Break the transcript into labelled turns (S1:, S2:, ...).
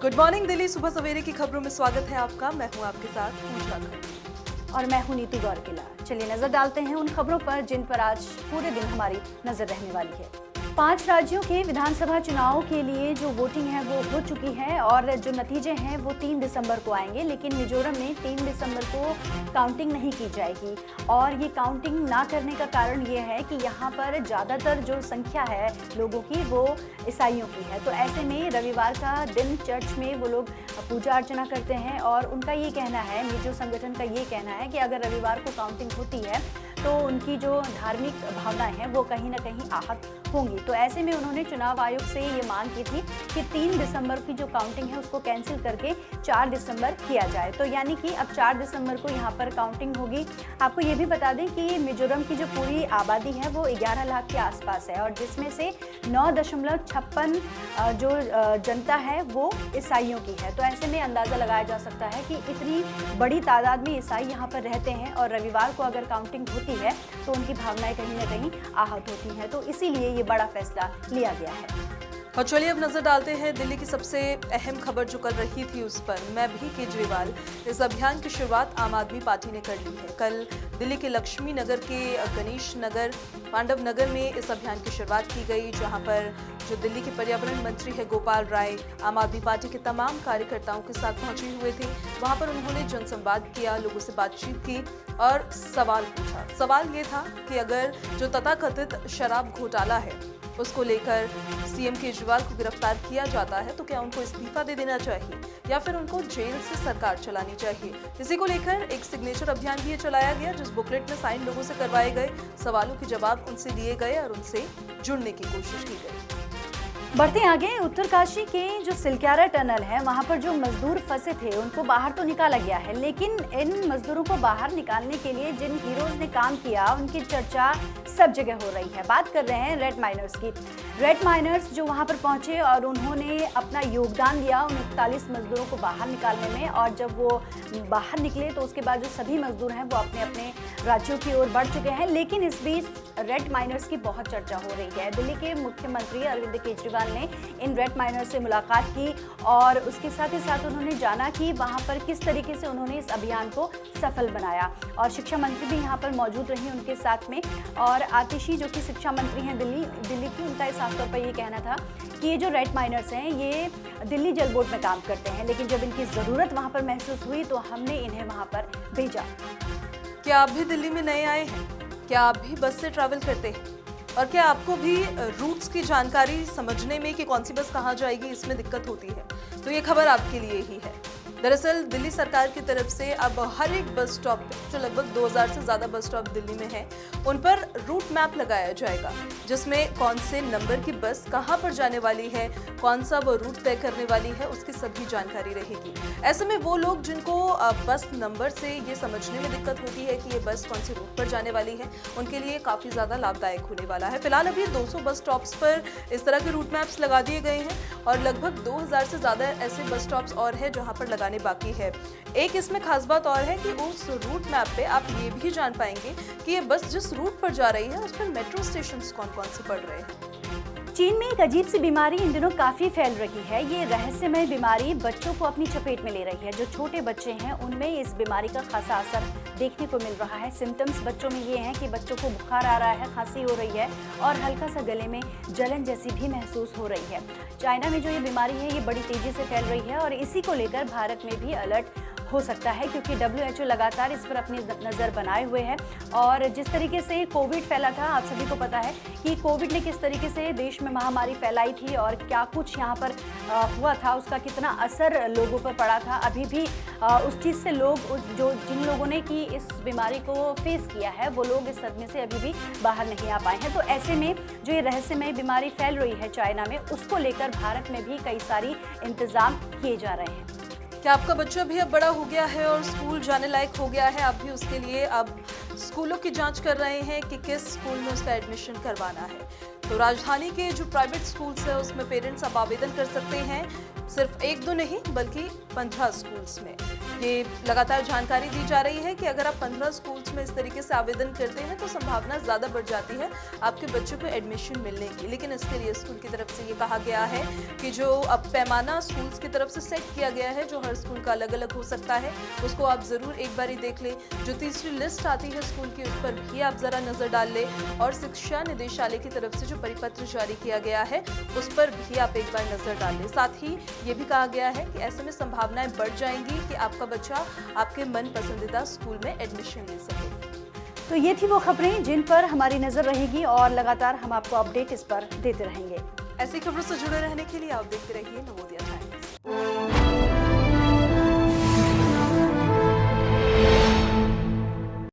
S1: Good morning Delhi. सुबह सवेरे की खबरों में स्वागत है आपका। मैं हूं आपके साथ पूजा खन्ना
S2: और मैं हूं नीतू गौरकिला। चलिए नजर डालते हैं उन खबरों पर जिन पर आज पूरे दिन हमारी नजर रहने वाली है। 5 राज्यों के विधानसभा चुनावों के लिए जो वोटिंग है वो हो चुकी है और जो नतीजे हैं वो 3 दिसंबर को आएंगे, लेकिन मिजोरम में 3 दिसंबर को काउंटिंग नहीं की जाएगी। और ये काउंटिंग ना करने का कारण ये है कि यहाँ पर ज़्यादातर जो संख्या है लोगों की वो ईसाइयों की है। तो ऐसे में रविवार का दिन चर्च में वो लोग पूजा अर्चना करते हैं और उनका ये कहना है, मिजो संगठन का ये कहना है कि अगर रविवार को काउंटिंग होती है तो उनकी जो धार्मिक भावनाएं हैं वो कहीं ना कहीं आहत होंगी। तो ऐसे में उन्होंने चुनाव आयोग से ये मांग की थी कि 3 दिसंबर की जो काउंटिंग है उसको कैंसिल करके 4 दिसंबर किया जाए। तो यानी कि अब 4 दिसंबर को यहाँ पर काउंटिंग होगी। आपको ये भी बता दें कि मिजोरम की जो पूरी आबादी है वो 11 लाख के आसपास है और जिसमें से 9.56 जो जनता है वो ईसाइयों की है। तो ऐसे में अंदाज़ा लगाया जा सकता है कि इतनी बड़ी तादाद में ईसाई यहाँ पर रहते हैं और रविवार को अगर काउंटिंग होती है तो उनकी भावनाएं कहीं ना कहीं आहत होती हैं। तो इसीलिए ये बड़ा फैसला लिया गया है।
S1: और चलिए अब नजर डालते हैं दिल्ली की सबसे अहम खबर जो कल रही थी उस पर। मैं भी केजरीवाल, इस अभियान की शुरुआत आम आदमी पार्टी ने कर ली है। कल दिल्ली के लक्ष्मी नगर के गणेश नगर, पांडव नगर में इस अभियान की शुरुआत की गई, जहां पर जो दिल्ली के पर्यावरण मंत्री है गोपाल राय आम आदमी पार्टी के तमाम कार्यकर्ताओं के साथ पहुंचे हुए थे। वहां पर उन्होंने जनसंवाद किया, लोगों से बातचीत की और सवाल पूछा। सवाल ये था कि अगर जो तथाकथित शराब घोटाला है उसको लेकर सीएम केजरीवाल को गिरफ्तार किया जाता है तो क्या उनको इस्तीफा दे देना चाहिए या फिर उनको जेल से सरकार चलानी चाहिए। इसी को लेकर एक सिग्नेचर अभियान भी चलाया गया, जिस बुकलेट में साइन लोगों से करवाए गए, सवालों के जवाब उनसे लिए गए और उनसे जुड़ने की कोशिश की गई।
S2: बढ़ते आगे, उत्तरकाशी के जो सिलक्यारा टनल है वहां पर जो मजदूर फंसे थे उनको बाहर तो निकाला गया है, लेकिन इन मजदूरों को बाहर निकालने के लिए जिन हीरोज ने काम किया उनकी चर्चा सब जगह हो रही है। बात कर रहे हैं रेड माइनर्स की। रेड माइनर्स जो वहां पर पहुंचे और उन्होंने अपना योगदान दिया उन 41 मजदूरों को बाहर निकालने में, और जब वो बाहर निकले तो उसके बाद जो सभी मजदूर हैं वो अपने अपने राज्यों की ओर बढ़ चुके हैं। लेकिन इस बीच रेड माइनर्स की बहुत चर्चा हो रही है। दिल्ली के मुख्यमंत्री अरविंद केजरीवाल ने इन रेड माइनर्स से मुलाकात की और उसके साथ ही साथ उन्होंने जाना कि वहां पर किस तरीके से उन्होंने इस अभियान को सफल बनाया। और शिक्षा मंत्री भी यहाँ पर मौजूद रही उनके साथ में। और आतिशी जो कि शिक्षा मंत्री हैं दिल्ली की, उनका इस साफ तौर पर ये कहना था कि ये जो रेड माइनर्स हैं ये दिल्ली जल बोर्ड में काम करते हैं, लेकिन जब इनकी ज़रूरत वहाँ पर महसूस हुई तो हमने इन्हें वहाँ पर भेजा।
S1: क्या आप भी दिल्ली में नए आए हैं? क्या आप भी बस से ट्रैवल करते हैं? और क्या आपको भी रूट्स की जानकारी समझने में कि कौन सी बस कहाँ जाएगी इसमें दिक्कत होती है? तो ये खबर आपके लिए ही है। दरअसल दिल्ली सरकार की तरफ से अब हर एक बस स्टॉप पे, जो लगभग 2000 से ज़्यादा बस स्टॉप दिल्ली में हैं, उन पर रूट मैप लगाया जाएगा, जिसमें कौन से नंबर की बस कहां पर जाने वाली है, कौन सा वो रूट तय करने वाली है, उसकी सभी जानकारी रहेगी। ऐसे में वो लोग जिनको बस नंबर से ये समझने में दिक्कत होती है कि ये बस कौन से रूट पर जाने वाली है, उनके लिए काफ़ी ज़्यादा लाभदायक होने वाला है। फिलहाल अभी 200 बस स्टॉप्स पर इस तरह के रूट मैप्स लगा दिए गए हैं और लगभग 2000 से ज़्यादा ऐसे बस स्टॉप्स और है जहाँ पर लगाने बाकी है। एक इसमें खास बात और है कि उस रूट मैप पे आप ये भी जान पाएंगे कि ये बस जिस रूट पर जा रही है उस पर मेट्रो स्टेशंस कौन-कौन से पड़ रहे हैं।
S2: चीन में एक अजीब सी बीमारी इन दिनों काफी फैल रही है। ये रहस्यमय बीमारी बच्चों को अपनी चपेट में ले रही है। जो छोटे बच्चे हैं उनमें इस बीमारी का खासा असर देखने को मिल रहा है। सिम्टम्स बच्चों में ये हैं कि बच्चों को बुखार आ रहा है, खांसी हो रही है और हल्का सा गले में जलन जैसी भी महसूस हो रही है। चाइना में जो ये बीमारी है ये बड़ी तेजी से फैल रही है और इसी को लेकर भारत में भी अलर्ट हो सकता है, क्योंकि WHO लगातार इस पर अपनी नज़र बनाए हुए है। और जिस तरीके से कोविड फैला था, आप सभी को पता है कि कोविड ने किस तरीके से देश में महामारी फैलाई थी और क्या कुछ यहाँ पर हुआ था, उसका कितना असर लोगों पर पड़ा था। अभी भी उस चीज़ से लोग जिन लोगों ने कि इस बीमारी को फेस किया है वो लोग इस सदमे से अभी भी बाहर नहीं आ पाए हैं। तो ऐसे में जो ये रहस्यमय बीमारी फैल रही है चाइना में, उसको लेकर भारत में भी कई सारी इंतजाम किए जा रहे हैं।
S1: क्या आपका बच्चा भी अब बड़ा हो गया है और स्कूल जाने लायक हो गया है? आप भी उसके लिए अब स्कूलों की जांच कर रहे हैं कि किस स्कूल में उसका एडमिशन करवाना है। तो राजधानी के जो प्राइवेट स्कूल्स है उसमें पेरेंट्स अब आवेदन कर सकते हैं, सिर्फ 1-2 नहीं बल्कि 15 स्कूल्स में। ये लगातार जानकारी दी जा रही है कि अगर आप 15 स्कूल्स में इस तरीके से आवेदन करते हैं तो संभावना ज़्यादा बढ़ जाती है आपके बच्चों को एडमिशन मिलने की। लेकिन इसके लिए स्कूल की तरफ से ये कहा गया है कि जो अब पैमाना स्कूल्स की तरफ से सेट किया गया है, जो हर स्कूल का अलग अलग हो सकता है, उसको आप ज़रूर एक बारी देख लें। जो तीसरी लिस्ट आती है स्कूल की, उस पर भी आप ज़रा नज़र डाल लें और शिक्षा निदेशालय की तरफ से जो परिपत्र जारी किया गया है उस पर भी आप एक बार नज़र डाल लें। साथ ही ये भी कहा गया है कि ऐसे में संभावनाएं बढ़ जाएंगी कि आपका बच्चा आपके मन पसंदीदा स्कूल में एडमिशन ले सके।
S2: तो ये थी वो खबरें जिन पर हमारी नजर रहेगी और लगातार हम आपको अपडेट इस पर देते रहेंगे।
S1: ऐसी खबरों से जुड़े रहने के लिए आप देखते रहिए नवोदया टाइम्स।